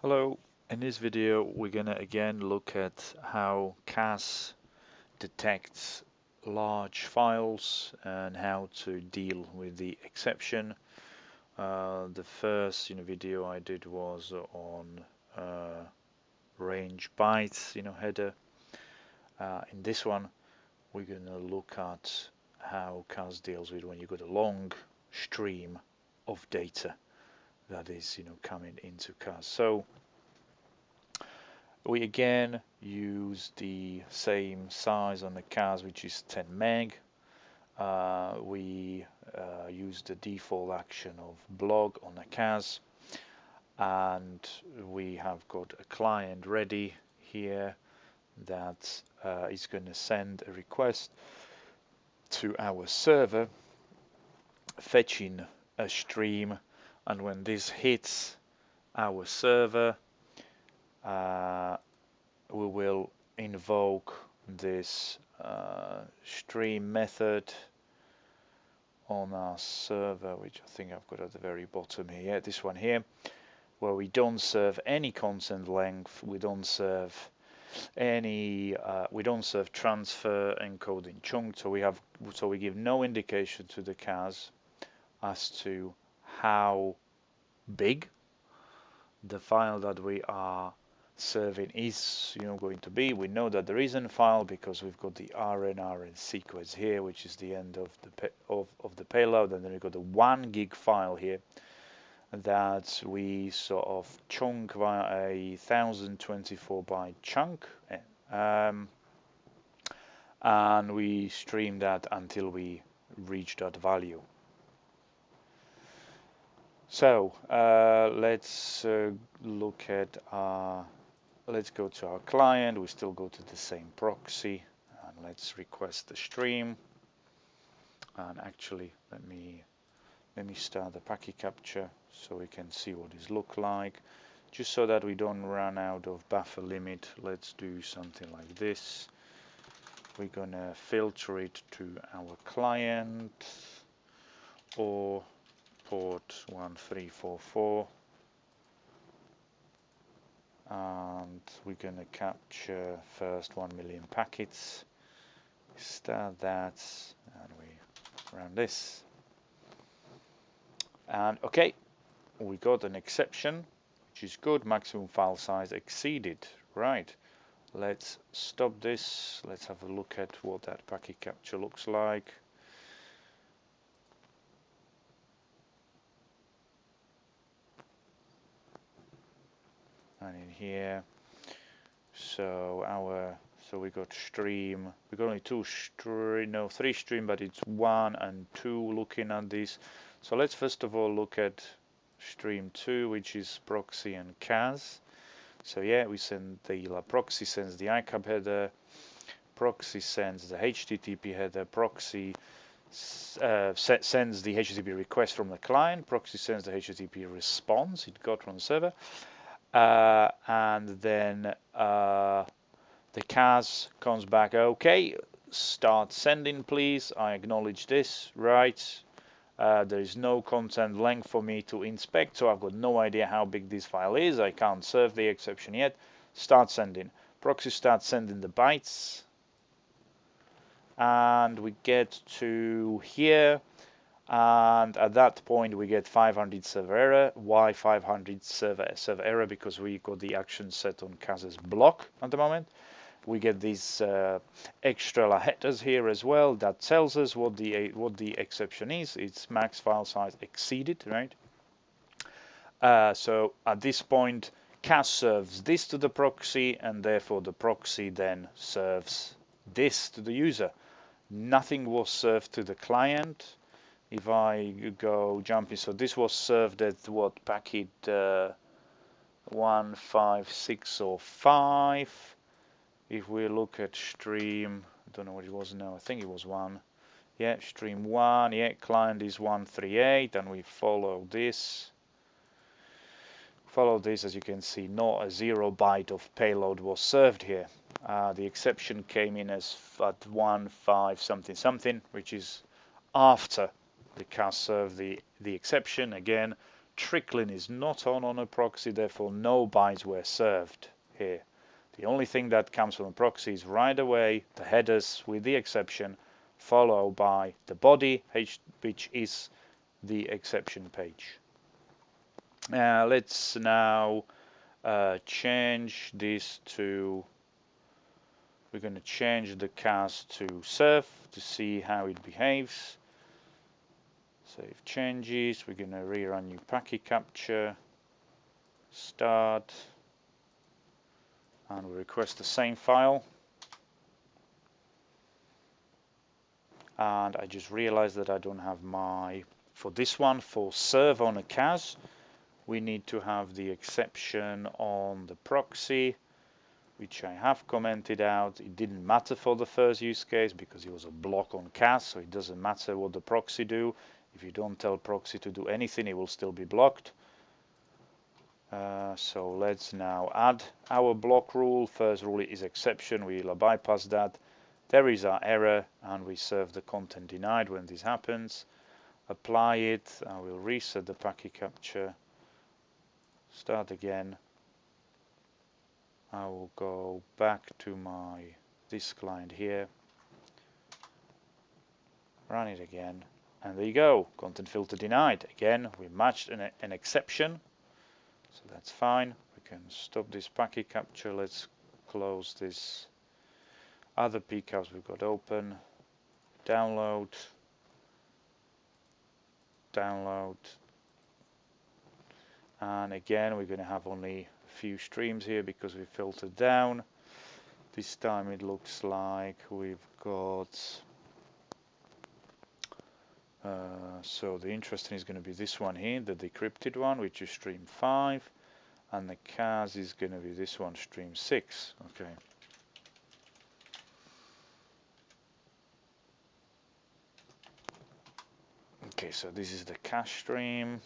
Hello, in this video we're gonna again look at how CAS detects large files and how to deal with the exception. The first video I did was on range bytes header. In this one we're gonna look at how CAS deals with when you got a long stream of data that is coming into CAS. So we again use the same size on the CAS, which is 10 meg. We use the default action of blog on the CAS, and we have got a client ready here that is going to send a request to our server fetching a stream, and when this hits our server, we will invoke this stream method on our server, which I think I've got at the very bottom here. Yeah, this one here, where we don't serve any content length, we don't serve any, we don't serve transfer, encoding, chunk. So we give no indication to the CAS as to how big the file that we are serving is going to be. We know that there is a file because we've got the RN sequence here, which is the end of the payload, and then we've got the 1 gig file here that we sort of chunk via a 1024 byte chunk, and we stream that until we reach that value. So let's look at our, let's go to our client. We still go to the same proxy, and let's request the stream. And actually, let me start the packet capture so we can see what this look like. Just so that we don't run out of buffer limit, let's do something like this. We're gonna filter it to our client or port 1344. And we're going to capture first 1 million packets. Start that, and we run this. And okay, we got an exception, which is good. Maximum file size exceeded. Right, let's stop this. Let's have a look at what that packet capture looks like. And in here, so we got stream, we got only 3 stream, but it's 1 and 2 looking at this. So let's first of all look at stream 2, which is proxy and CAS. So yeah, we send the proxy sends the ICAP header, proxy sends the HTTP header, proxy sends the HTTP request from the client, proxy sends the HTTP response it got from the server. And then the CAS comes back, okay, start sending please, I acknowledge this, right, there is no content length for me to inspect, so I've got no idea how big this file is, I can't serve the exception yet, start sending. Proxy starts sending the bytes, and we get to here, and at that point we get 500 server error. Why 500 server error? Because we got the action set on CAS's block at the moment. We get these extra headers here as well that tells us what the exception is. It's max file size exceeded, right? So at this point, CAS serves this to the proxy, and therefore the proxy then serves this to the user. Nothing was served to the client. If I go jumping, so this was served at what packet 15605. If we look at stream, I don't know what it was now, I think it was 1. Yeah, stream 1, yeah, client is 138, and we follow this. As you can see, not a 0 byte of payload was served here. The exception came in as at 15 something something, which is after the CAS served the exception. Again, trickling is not on a proxy, therefore no bytes were served here. The only thing that comes from a proxy is right away the headers with the exception, followed by the body, which is the exception page. Let's now change this to, we're going to change the CAS to serve to see how it behaves. Save changes, we're going to rerun new packet capture, start, and we request the same file. And I just realized that I don't have my, for this one, for serve on a CAS, we need to have the exception on the proxy, which I have commented out. It didn't matter for the first use case because it was a block on CAS, so it doesn't matter what the proxy do. If you don't tell proxy to do anything, it will still be blocked. So let's now add our block rule. First rule is exception. We'll bypass that. There is our error, and we serve the content denied when this happens. Apply it. I will reset the packet capture. Start again. I will go back to this client here. Run it again. And there you go. Content filter denied. Again, we matched an exception. So that's fine. We can stop this packet capture. Let's close this other pcaps we've got open. Download. Download. And again, we're going to have only a few streams here because we filtered down. This time it looks like we've got, so the interesting is going to be this one here, the decrypted one, which is stream 5, and the CAS is going to be this one, stream 6. Okay. Okay, so this is the CAS stream.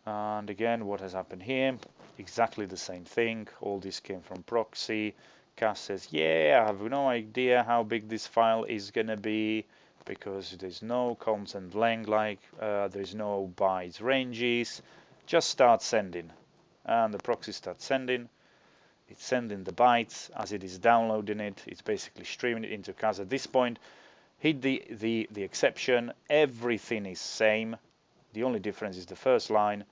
And again, what has happened here? Exactly the same thing. All this came from proxy. CAS says, yeah, I have no idea how big this file is going to be because there's no content length, like there's no bytes ranges. Just start sending. And the proxy starts sending. It's sending the bytes as it is downloading it. It's basically streaming it into CAS at this point. Hit the exception. Everything is same. The only difference is the first line.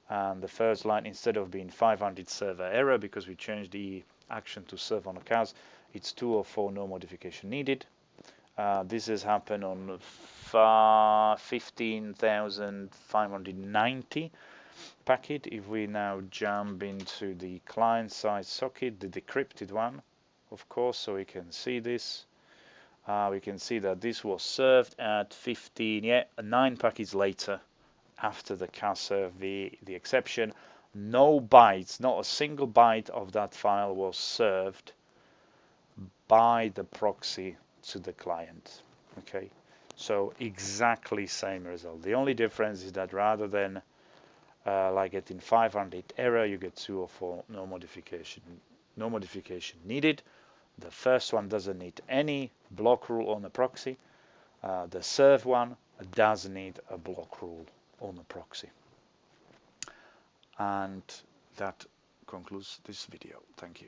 And the first line, instead of being 500 server error because we changed the action to serve on a CAS, it's 204, no modification needed. This has happened on 15,590 packet. If we now jump into the client side socket, the decrypted one, of course, so we can see this. We can see that this was served at 9 packets later. After the CAS served the exception, no bytes, not a single byte of that file was served by the proxy to the client. Okay, so exactly same result. The only difference is that rather than like getting 500 error, you get 204, no modification needed. The first one doesn't need any block rule on the proxy. The serve one does need a block rule on the proxy. And that concludes this video. Thank you.